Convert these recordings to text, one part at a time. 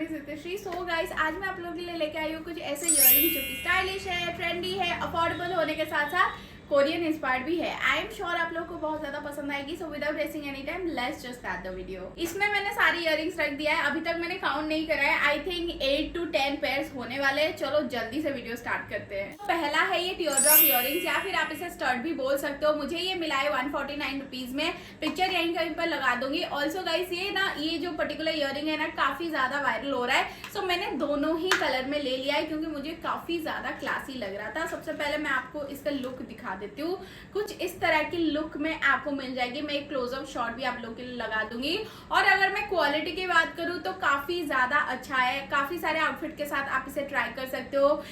Miss Nithyashree. So guys, आज मैं आप लोगों के लिए लेके आई हूँ कुछ ऐसे इयररिंग जो कि स्टाइलिश है, ट्रेंडी है, अफोर्डेबल होने के साथ साथ कोरियन इंस्पायर्ड भी है। आई एम श्योर आप लोगों को बहुत ज्यादा पसंद आएगी। So without wasting any time, let's just start the video. इसमें मैंने सारी इयररिंग्स रख दिया है, अभी तक मैंने काउंट नहीं करा है। आई थिंक 8 to 10 पेयर्स होने वाले हैं। चलो जल्दी से वीडियो स्टार्ट करते हैं। पहला है ये टियर ड्रॉप इयररिंग्स, या फिर आप इसे स्टड भी बोल सकते हो। मुझे ये मिला है 149 रुपीज में। पिक्चर यहीं कहीं पर लगा दूंगी। ऑल्सो गाइस, ये जो पर्टिकुलर इयररिंग है ना, काफी ज्यादा वायरल हो रहा है। सो मैंने दोनों ही कलर में ले लिया है क्योंकि मुझे काफी ज्यादा क्लासी लग रहा था। सबसे पहले मैं आपको इसका लुक दिखा देती हूँ। कुछ इस तरह की लुक में आपको मिल जाएगी। मैं एक क्लोजअप शॉट भी आप लोगों के लिए लगा दूंगी। और अगर मैं क्वालिटी की बात करूँ तो काफी ज्यादा अच्छा है। काफी सारे आउटफिट के साथ आप इसे ट्राई कर सकते हो।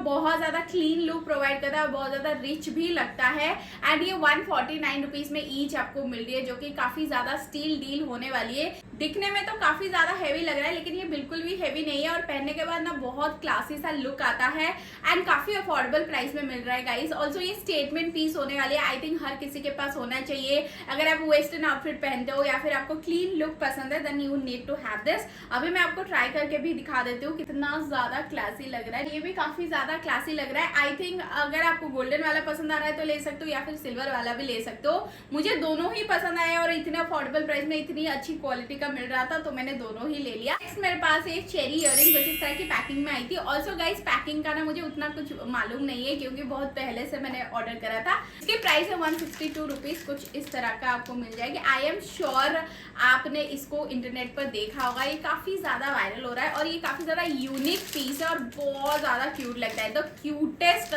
बहुत ज्यादा क्लीन लुक प्रोवाइड करता है और बहुत ज्यादा रिच भी लगता है। एंड ये 149 रुपीज में ईच आपको मिल रही है, जो कि काफी ज्यादा स्टील डील होने वाली है। दिखने में तो काफी ज्यादा हैवी लग रहा है, लेकिन ये बिल्कुल भी हैवी नहीं है और पहनने के बाद ना बहुत क्लासी सा लुक आता है एंड काफी अफोर्डेबल प्राइस में मिल रहा है गाइस। ऑल्सो ये स्टेटमेंट पीस होने वाली है। आई थिंक हर किसी के पास होना चाहिए। अगर आप वेस्टर्न आउटफिट पहनते हो या फिर आपको क्लीन लुक पसंद है, then you need to have this. अभी मैं आपको ट्राई करके भी दिखा देती हूँ कितना ज्यादा क्लासी लग रहा है। ये भी काफी ज्यादा क्लासी लग रहा है। आई थिंक अगर आपको गोल्डन वाला पसंद आ रहा है तो ले सकते हो, या फिर सिल्वर वाला भी ले सकते हो। मुझे दोनों ही पसंद आए और इतने अफोर्डेबल प्राइस में इतनी अच्छी क्वालिटी का मिल रहा था, तो मैंने दोनों ही ले लिया। नेक्स्ट मेरे पास एक चेरी इयररिंग कुछ इस तरह की पैकिंग में आई थी। ऑल्सो गाइस, पैकिंग का ना मुझे उतना कुछ मालूम नहीं है क्योंकि बहुत पहले से मैंने ऑर्डर करा था। इसकी प्राइस है 162 रुपीज। कुछ इस तरह का आपको मिल जाएगी। आई एम श्योर आपने इसको इंटरनेट पर देखा होगा। ये काफी ज्यादा वायरल हो रहा है और ये काफी ज्यादा यूनिक पीस है और बहुत ज्यादा क्यूट लगता है। The cutest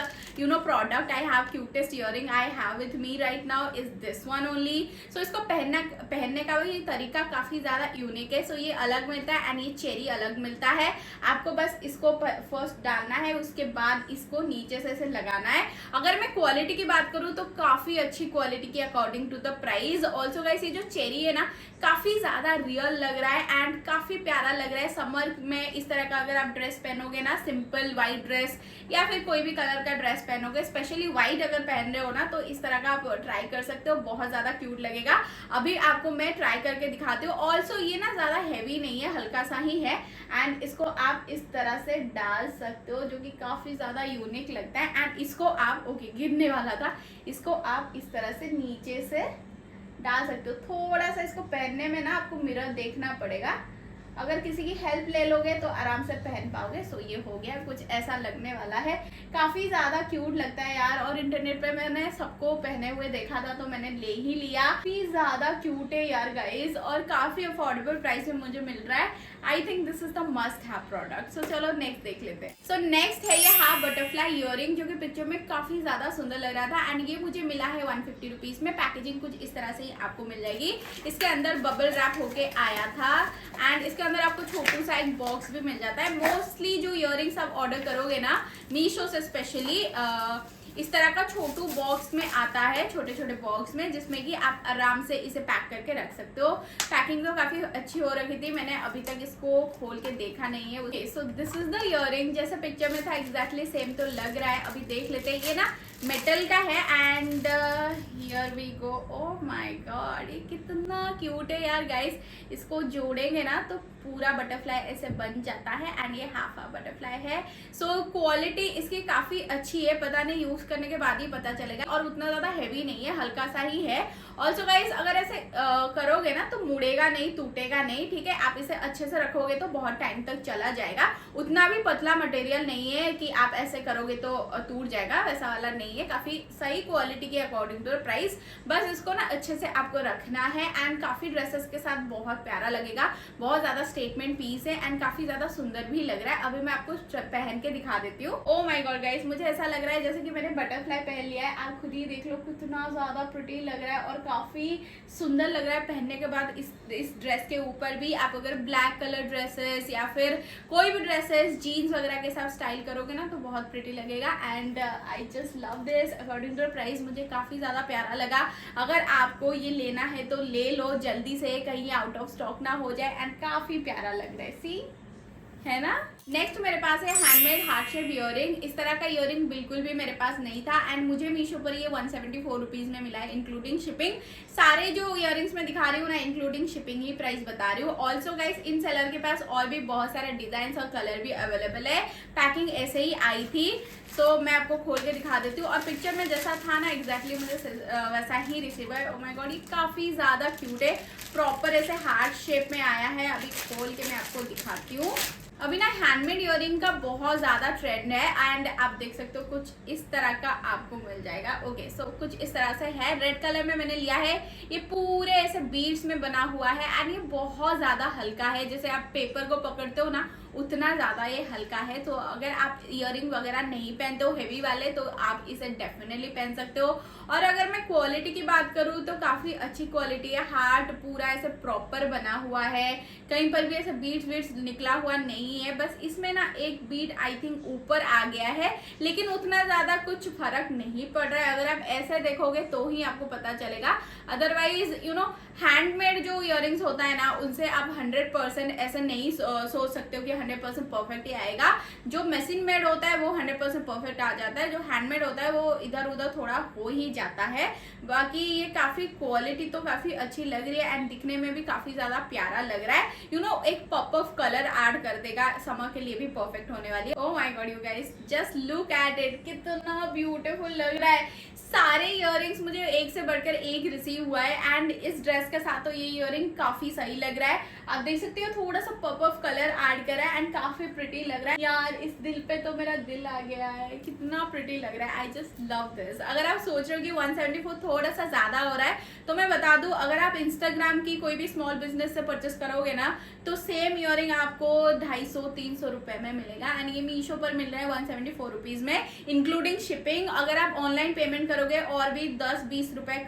product I have, cutest earring I have with me right now is this one only. So इसको पहनने का भी तरीका काफी ज्यादा यूनिक है। सो ये अलग मिलता है एंड ये चेरी अलग मिलता है। आपको बस इसको फर्स्ट डालना है, उसके बाद इसको नीचे से इसे लगाना है। अगर मैं क्वालिटी की बात करूँ तो काफी अच्छी क्वालिटी की according to the price. Also guys, ये जो चेरी है ना, काफी ज्यादा रियल लग रहा है एंड काफी प्यारा लग रहा है। समर में इस तरह का अगर आप ड्रेस पहनोगे ना, सिंपल व्हाइट ड्रेस या फिर कोई भी कलर का ड्रेस पहनोगे, स्पेशली व्हाइट अगर पहन रहे हो ना, तो इस तरह का आप ट्राई कर सकते हो। बहुत ज्यादा क्यूट लगेगा। अभी आपको मैं ट्राई करके दिखाती हूँ। ऑल्सो ये ना ज्यादा हैवी नहीं है, हल्का सा ही है एंड इसको आप इस तरह से डाल सकते हो, जो कि काफी ज्यादा यूनिक लगता है। एंड इसको आप गिरने वाला था, इसको आप इस तरह से नीचे से डाल सकते हो। थोड़ा सा इसको पहनने में ना आपको मिरर देखना पड़ेगा। अगर किसी की हेल्प ले लोगे तो आराम से पहन पाओगे। सो ये हो गया, कुछ ऐसा लगने वाला है। काफी ज्यादा क्यूट लगता है यार। और इंटरनेट पे मैंने सबको पहने हुए देखा था तो मैंने ले ही लिया। काफी ज्यादा क्यूट है यार गाइस, और काफी अफोर्डेबल प्राइस में मुझे मिल रहा है। I think this is the must have product. So चलो नेक्स्ट देख लेते हैं। सो नेक्स्ट है ये हाफ बटरफ्लाई इयररिंग, जो कि पिक्चर में काफी ज्यादा सुंदर लग रहा था एंड ये मुझे मिला है 150 रुपीज में। पैकेजिंग कुछ इस तरह से ही आपको मिल जाएगी। इसके अंदर बबल रैप होके आया था एंड इसके अंदर आपको छोटू सा एक बॉक्स भी मिल जाता है। मोस्टली जो इयररिंग्स आप ऑर्डर करोगे ना, मीशो से स्पेशली, इस तरह का छोटू बॉक्स में आता है, छोटे छोटे बॉक्स में, जिसमें कि आप आराम से इसे पैक करके रख सकते हो। पैकिंग तो काफी अच्छी हो रखी थी, मैंने अभी तक इसको खोल के देखा नहीं है। So this is the earring, जैसे पिक्चर में था एग्जैक्टली सेम तो लग रहा है। अभी देख लेते हैं। ये ना मेटल का है and here we go. Oh my god, ये कितना क्यूट है यार गाइस। इसको जोड़ेंगे ना तो पूरा बटरफ्लाई ऐसे बन जाता है एंड ये हाफ बटरफ्लाई है। सो क्वालिटी इसकी काफी अच्छी है, पता नहीं यूज करने के बाद ही पता चलेगा। और उतना ज्यादा हैवी नहीं है, हल्का सा ही है। ऑल्सो गाइस, अगर ऐसे करोगे ना तो मुड़ेगा नहीं, टूटेगा नहीं, ठीक है। आप इसे अच्छे से रखोगे तो बहुत टाइम तक चला जाएगा। उतना भी पतला मटेरियल नहीं है कि आप ऐसे करोगे तो टूट जाएगा, वैसा वाला नहीं है। काफी सही क्वालिटी के अकॉर्डिंग टू प्राइस। बस इसको ना अच्छे से आपको रखना है एंड काफी ड्रेसेस के साथ बहुत प्यारा लगेगा। बहुत ज्यादा स्टेटमेंट पीस है एंड काफी ज्यादा सुंदर भी लग रहा है। अभी मैं आपको पहन के दिखा देती हूँ। ओह माय गॉड गाइस, मुझे ऐसा लग रहा है जैसे कि मैंने बटरफ्लाई पहन लिया है। आप खुद ही देख लो कितना ज्यादा प्रिटी लग रहा है और काफी सुंदर लग रहा है पहनने के बाद। इस ड्रेस के ऊपर भी आप अगर ब्लैक कलर ड्रेसेस या फिर कोई भी ड्रेसेस जीन्स वगैरह के साथ स्टाइल करोगे ना तो बहुत प्रिटी लगेगा। And I just love this. According to price मुझे काफी ज्यादा प्यारा लगा। अगर आपको ये लेना है तो ले लो जल्दी से, कहीं आउट ऑफ स्टॉक ना हो जाए। एंड काफी प्यारा लग रहा है। सी है ना। नेक्स्ट मेरे पास है हैंडमेड हार्ट शेप इयरिंग। इस तरह का इयरिंग बिल्कुल भी मेरे पास नहीं था एंड मुझे मीशो पर ये 174 रुपीज में मिला है इंक्लूडिंग शिपिंग। सारे जो इयरिंग्स मैं दिखा रही हूँ ना इंक्लूडिंग शिपिंग ही प्राइस बता रही हूँ। ऑल्सो गाइस इन सेलर के पास और भी बहुत सारे डिजाइन और कलर भी अवेलेबल है। पैकिंग ऐसे ही आई थी तो मैं आपको खोल के दिखा देती हूँ और पिक्चर में जैसा था ना एग्जैक्टली मुझे वैसा ही रिसीव है। ओह माय गॉड, ये काफी ज्यादा क्यूट है, प्रॉपर ऐसे हार्ट शेप में आया है। अभी खोल के मैं आपको दिखाती हूँ। अभी ना हैंडमेड इयरिंग का बहुत ज्यादा ट्रेंड है एंड आप देख सकते हो कुछ इस तरह का आपको मिल जाएगा। ओके सो कुछ इस तरह से है, रेड कलर में मैंने लिया है। ये पूरे ऐसे बीड्स में बना हुआ है एंड ये बहुत ज्यादा हल्का है। जैसे आप पेपर को पकड़ते हो ना उतना ज्यादा ये हल्का है। तो अगर आप इयरिंग वगैरह नहीं पहनते हो हेवी वाले तो आप इसे डेफिनेटली पहन सकते हो। और अगर मैं क्वालिटी की बात करूँ तो काफी अच्छी क्वालिटी है। हार्ट पूरा ऐसे प्रॉपर बना हुआ है, कहीं पर भी ऐसे बीड्स निकला हुआ नहीं है। बस इसमें ना एक बीड आई थिंक ऊपर आ गया है, लेकिन उतना ज्यादा कुछ फर्क नहीं पड़ रहा है। अगर आप ऐसे देखोगे तो ही आपको पता चलेगा। अदरवाइज यू नो हैंडमेड जो इयरिंग्स होता है ना उनसे आप 100% ऐसे नहीं सोच सकते हो कि 100% परफेक्ट ही आएगा। जो मशीन मेड होता है वो 100% परफेक्ट आ जाता है, जो हैंडमेड होता है वो इधर उधर थोड़ा हो ही जाता है। बाकी ये काफी क्वालिटी तो काफी अच्छी लग रही है एंड दिखने में भी काफी ज्यादा प्यारा लग रहा है। यू नो एक पॉप ऑफ कलर ऐड कर देगा, समर के लिए भी परफेक्ट होने वाली है। ओह my God you guys, just look at it, कितना ब्यूटीफुल लग रहा है। सारे इयरिंग्स मुझे एक से बढ़कर एक रिसीव हुआ है एंड इस ड्रेस के साथ तो ये इयरिंग काफी सही लग रहा है। आप देख सकते हो थोड़ा सा पॉप ऑफ कलर ऐड करा है एंड काफी प्रिटी लग रहा है। यार इस दिल पे तो मेरा दिल आ गया है, कितना प्रिटी लग रहा है। आई जस्ट लव दिस। अगर आप सोच रहे हो कि 174 थोड़ा सा ज्यादा हो रहा है तो मैं बता दूं, अगर आप इंस्टाग्राम की कोई भी स्मॉल बिजनेस से परचेस करोगे ना तो सेम इयरिंग आपको 250-300 रुपए में मिलेगा एंड ये मीशो पर मिल रहा है 174 रुपीज में इंक्लूडिंग शिपिंग। अगर आप ऑनलाइन पेमेंट करोगे और भी 10-20 रुपए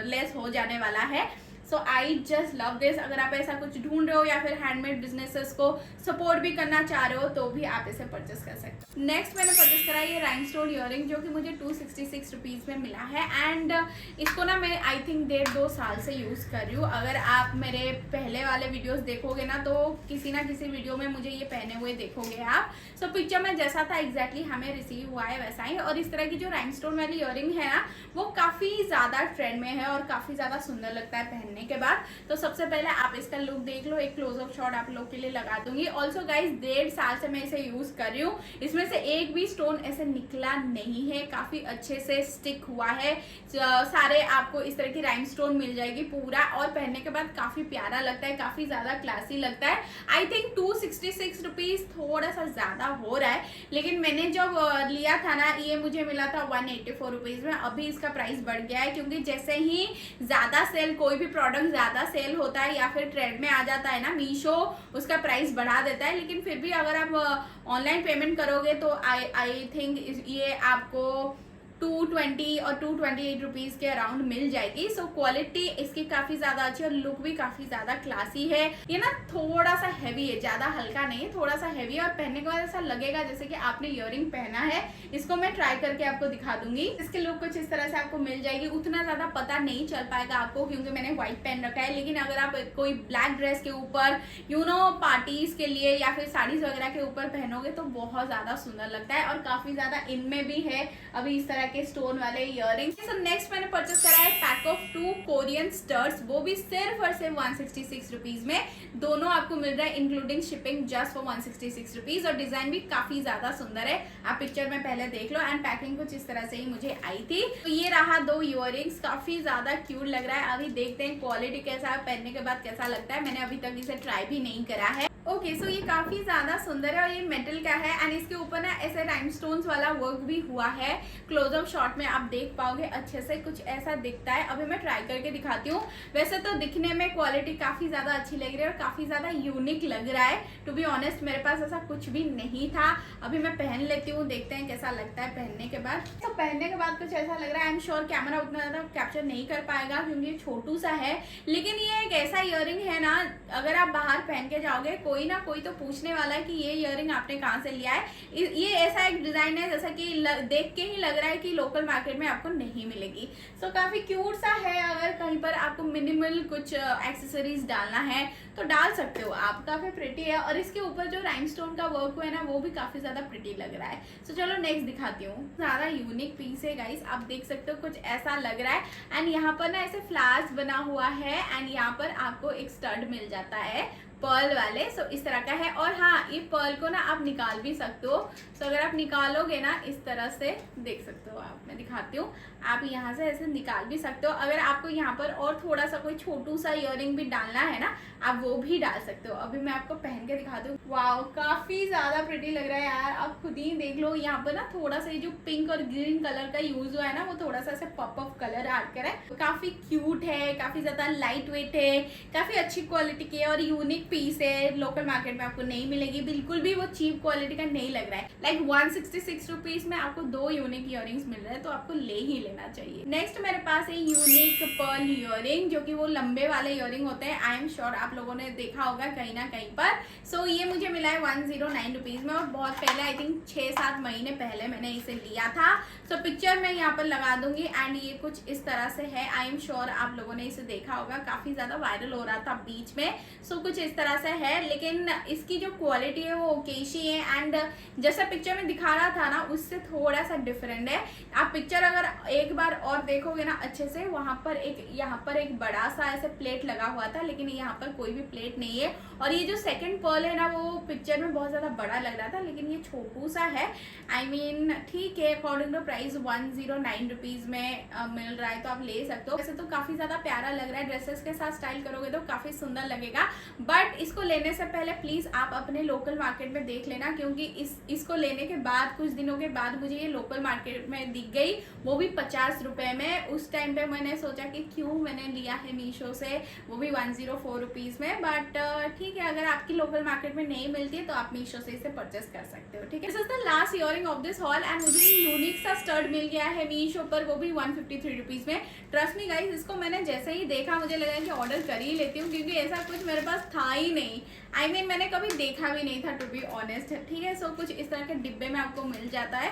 लेस हो जाने वाला है। So I just love this. अगर आप ऐसा कुछ ढूंढ रहे हो या फिर हैंडमेड बिजनेसेस को सपोर्ट भी करना चाह रहे हो तो भी आप इसे परचेस कर सकते हो। नेक्स्ट मैंने परचेस करा ये राइनस्टोन इयरिंग जो कि मुझे 266 रुपीज में मिला है एंड इसको ना मैं आई थिंक 1.5-2 साल से यूज कर रही हूँ। अगर आप मेरे पहले वाले वीडियोस देखोगे ना तो किसी ना किसी वीडियो में मुझे ये पहने हुए देखोगे आप। सो पिक्चर में जैसा था एग्जैक्टली हमें रिसीव हुआ है वैसा ही। और इस तरह की जो राइनस्टोन वाली इयरिंग है ना वो काफी ज्यादा ट्रेंड में है और काफी ज्यादा सुंदर लगता है पहनने के बाद। तो सबसे पहले आप इसका लुक देख लो, एक क्लोजअप शॉट आप लोग के लिए लगा दूंगी। ऑल्सो गाइज 1.5 साल से मैं इसे यूज कर रही हूँ, इसमें से एक भी स्टोन ऐसे निकला नहीं है, काफी अच्छे से स्टिक हुआ है। सारे आपको इस तरह की राइनस्टोन मिल जाएगी पूरा और पहनने के बाद काफी प्यारा लगता है, काफी ज्यादा क्लासी लगता है। आई थिंक 266 रुपीज थोड़ा सा ज्यादा हो रहा है, लेकिन मैंने जब लिया था ना ये मुझे मिला था 184 रुपीज में। अभी इसका प्राइस बढ़ गया है क्योंकि जैसे ही ज्यादा सेल कोई भी प्रोडक्ट ज्यादा सेल होता है या फिर ट्रेंड में आ जाता है ना मीशो उसका प्राइस बढ़ा देता है। लेकिन फिर भी अगर आप ऑनलाइन पेमेंट करोगे तो आई थिंक ये आपको 220 और 228 रुपीज के अराउंड मिल जाएगी। सो क्वालिटी इसकी काफी ज्यादा अच्छी और लुक भी काफी ज्यादा क्लासी है। ये ना थोड़ा सा हैवी है, ज्यादा हल्का नहीं है, थोड़ा सा हैवी है और पहनने के बाद ऐसा लगेगा जैसे कि आपने इयरिंग पहना है। इसको मैं ट्राई करके आपको दिखा दूंगी। इसकी लुक कुछ इस तरह से आपको मिल जाएगी। उतना ज्यादा पता नहीं चल पाएगा आपको क्योंकि मैंने व्हाइट पहन रखा है, लेकिन अगर आप कोई ब्लैक ड्रेस के ऊपर यू नो पार्टीज के लिए या फिर साड़ीज वगैरह के ऊपर पहनोगे तो बहुत ज्यादा सुंदर लगता है और काफी ज्यादा इनमें भी है अभी इस तरह के स्टोन वाले इयरिंग। सो नेक्स्ट मैंने परचेस करा है पैक ऑफ 2 कोरियन स्टड्स, वो भी सिर्फ और सिर्फ 166 रुपीज में। दोनों आपको मिल रहा है including shipping just for 166 rupees और डिजाइन भी काफी ज्यादा सुंदर है। आप पिक्चर में पहले देख लो एंड पैकिंग कुछ इस तरह से ही मुझे आई थी। तो ये रहा 2 इयरिंग्स, काफी ज्यादा क्यूट लग रहा है। अभी देखते हैं क्वालिटी कैसा है, पहनने के बाद कैसा लगता है। मैंने अभी तक इसे ट्राई भी नहीं करा है। ओके सो ये काफी ज्यादा सुंदर है और ये मेटल का है एंड इसके ऊपर ना ऐसे राइनस्टोन्स वाला वर्क भी हुआ है। क्लोजअप शॉट में आप देख पाओगे अच्छे से कुछ ऐसा दिखता है। अभी मैं ट्राई करके दिखाती हूँ। वैसे तो दिखने में क्वालिटी काफी ज्यादा अच्छी लग रही है और काफी ज्यादा यूनिक लग रहा है। टू बी ऑनेस्ट मेरे पास ऐसा कुछ भी नहीं था। अभी मैं पहन लेती हूँ, देखते हैं कैसा लगता है पहनने के बाद। तो पहनने के बाद कुछ ऐसा लग रहा है। आई एम श्योर कैमरा उतना ज्यादा कैप्चर नहीं कर पाएगा क्योंकि ये छोटू सा है, लेकिन ये एक ऐसा इयरिंग है ना अगर आप बाहर पहन के जाओगे कोई कोई ना कोई तो पूछने वाला है कि ये ईयरिंग आपने कहाँ से लिया है। ये ऐसा एक डिज़ाइन है जैसा कि देख के ही लग रहा है कि लोकल मार्केट में आपको नहीं मिलेगी। सो काफ़ी क्यूट सा है। अगर कहीं पर आपको मिनिमल कुछ एक्सेसरीज डालना है तो डाल सकते हो आप, काफ़ी प्रिटी है। और इसके ऊपर जो राइमस्टोन का वर्क हुआ है ना वो भी काफ़ी ज़्यादा प्रिटी लग रहा है। सो चलो नेक्स्ट दिखाती हूँ। ज़्यादा यूनिक पीस है गाइस, आप देख सकते हो कुछ ऐसा लग रहा है। एंड यहाँ पर ना ऐसे फ्लावर्स बना हुआ है एंड यहाँ पर आपको एक स्टड मिल जाता है पर्ल वाले। सो इस तरह का है। और हाँ, ये पर्ल को ना आप निकाल भी सकते हो। सो अगर आप निकालोगे ना इस तरह से, देख सकते हो आप, मैं दिखाती हूँ, आप यहाँ से ऐसे निकाल भी सकते हो। अगर आपको यहाँ पर और थोड़ा सा कोई छोटू सा ईयरिंग भी डालना है ना, आप वो भी डाल सकते हो। अभी मैं आपको पहन के दिखाती हूँ। वाओ, काफ़ी ज़्यादा प्रिटी लग रहा है यार, आप खुद ही देख लो। यहाँ पर ना थोड़ा सा जो पिंक और ग्रीन कलर का यूज हुआ है ना, वो थोड़ा सा ऐसे पॉप अप कलर ऐड करा है। काफ़ी क्यूट है, काफ़ी ज़्यादा लाइट वेट है, काफ़ी अच्छी क्वालिटी की है और यूनिक पीस है। लोकल मार्केट में आपको नहीं मिलेगी, बिल्कुल भी वो चीप क्वालिटी का नहीं लग रहा है। लाइक 166 रुपीज में आपको 2 यूनिक ईयरिंग्स मिल रहे हैं, तो आपको ले ही लेना चाहिए। नेक्स्ट मेरे पास है यूनिक पर्ल ईयरिंग, जो कि वो लंबे वाले ईयरिंग होते हैं। आई एम श्योर आप लोगों ने देखा होगा कहीं ना कहीं पर। सो ये मुझे मिला है 109 रुपीज में और बहुत पहले, आई थिंक 6-7 महीने पहले मैंने इसे लिया था। सो पिक्चर मैं यहाँ पर लगा दूंगी। एंड ये कुछ इस तरह से है। आई एम श्योर आप लोगों ने इसे देखा होगा, काफी ज्यादा वायरल हो रहा था बीच में। सो कुछ इस तरह से है, लेकिन इसकी जो क्वालिटी है वो ओकेशी है। एंड जैसा पिक्चर में दिखा रहा था ना, उससे थोड़ा सा डिफरेंट है। आप पिक्चर अगर एक बार और देखोगे ना अच्छे से, वहां पर यहाँ पर एक बड़ा सा ऐसे प्लेट लगा हुआ था, लेकिन यहाँ पर कोई भी प्लेट नहीं है। और ये जो सेकंड पर्ल है ना, वो पिक्चर में बहुत ज्यादा बड़ा लग रहा था, लेकिन ये छोटू सा है। आई मीन ठीक है, अकॉर्डिंग टू प्राइस 109 रुपीज में मिल रहा है, तो आप ले सकते हो। वैसे तो काफी ज्यादा प्यारा लग रहा है, ड्रेसेस के साथ स्टाइल करोगे तो काफी सुंदर लगेगा। बट इसको लेने से पहले प्लीज आप अपने लोकल मार्केट में देख लेना, क्योंकि इसको लेने के बाद कुछ दिनों के बाद मुझे ये लोकल मार्केट में दिख गई, वो भी 50 रुपए में। उस टाइम पे मैंने सोचा कि क्यों मैंने लिया है मीशो से, वो भी 104 रुपीज में। बट ठीक है, अगर आपकी लोकल मार्केट में नहीं मिलती है तो आप मीशो से इसे परचेस कर सकते हो। ठीक है, this is the last earring of this haul. And मुझे यूनिक सा स्टड मिल गया है मीशो पर, वो भी 153 रुपीज में। ट्रस्ट मी गाइस, इसको मैंने जैसे ही देखा मुझे लगा कि ऑर्डर कर ही लेती हूँ, क्योंकि ऐसा कुछ मेरे पास था ही नहीं। आई मीन मैंने कभी देखा भी नहीं था, टू बी ऑनेस्ट। ठीक है, सो कुछ इस तरह के डिब्बे में आपको मिल जाता है।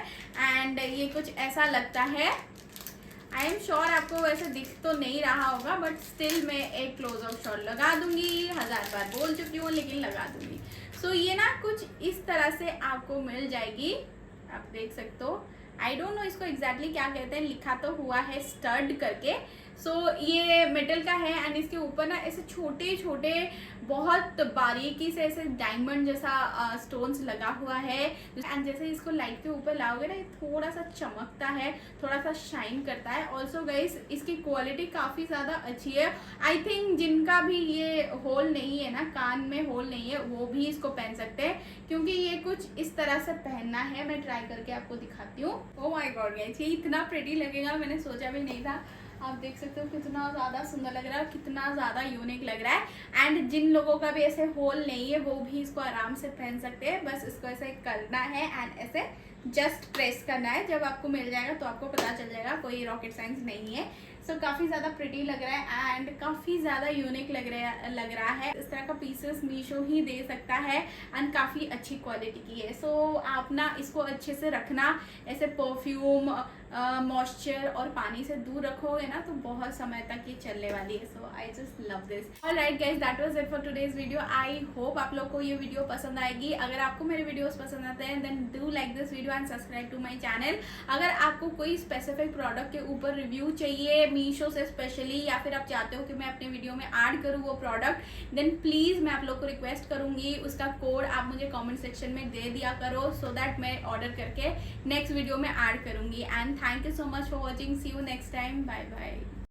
एंड ये कुछ ऐसा लगता है। आई एम श्योर आपको वैसे दिख तो नहीं रहा होगा, बट स्टिल मैं एक क्लोज अप शॉट लगा दूंगी। 1000 बार बोल चुकी हूँ, लेकिन लगा दूंगी। सो ये ना कुछ इस तरह से आपको मिल जाएगी, आप देख सकते हो। आई डोंट नो इसको एग्जैक्टली क्या कहते हैं, लिखा तो हुआ है स्टड करके। सो ये मेटल का है एंड इसके ऊपर ना ऐसे छोटे छोटे बहुत बारीकी से ऐसे डायमंड जैसा स्टोन्स लगा हुआ है। एंड जैसे इसको लाइट के ऊपर लाओगे ना, ये थोड़ा सा चमकता है, थोड़ा सा शाइन करता है। ऑल्सो गाइस, इसकी क्वालिटी काफ़ी ज़्यादा अच्छी है। आई थिंक जिनका भी ये होल नहीं है ना, कान में होल नहीं है, वो भी इसको पहन सकते हैं, क्योंकि ये कुछ इस तरह से पहनना है। मैं ट्राई करके आपको दिखाती हूँ। ओह माय गॉड गाइस, ये इतना प्रिटी लगेगा मैंने सोचा भी नहीं था। आप देख सकते हो कितना ज़्यादा सुंदर लग रहा है, कितना ज़्यादा यूनिक लग रहा है। एंड जिन लोगों का भी ऐसे होल नहीं है, वो भी इसको आराम से पहन सकते हैं। बस इसको ऐसे करना है एंड ऐसे जस्ट प्रेस करना है। जब आपको मिल जाएगा तो आपको पता चल जाएगा, कोई रॉकेट साइंस नहीं है। सो काफ़ी ज़्यादा प्रिटी लग रहा है एंड काफ़ी ज़्यादा यूनिक लग रहा है। इस तरह का पीसेस मीशो ही दे सकता है एंड काफ़ी अच्छी क्वालिटी की है। सो आप ना इसको अच्छे से रखना, ऐसे परफ्यूम, मॉइस्चर और पानी से दूर रखोगे ना, तो बहुत समय तक ये चलने वाली है। So I just love this. Alright guys, that was it for today's video. I hope आप लोग को ये वीडियो पसंद आएगी। अगर आपको मेरे वीडियोस पसंद आते हैं then do like this video and subscribe to my channel. अगर आपको कोई स्पेसिफिक प्रोडक्ट के ऊपर रिव्यू चाहिए मीशो से स्पेशली, या फिर आप चाहते हो कि मैं अपने वीडियो में ऐड करूँ वो प्रोडक्ट, देन प्लीज़ मैं आप लोग को रिक्वेस्ट करूँगी उसका कोड आप मुझे कमेंट सेक्शन में दे दिया करो, सो दैट मैं ऑर्डर करके नेक्स्ट वीडियो में ऐड करूँगी। And thank you so much for watching. See you next time. Bye bye.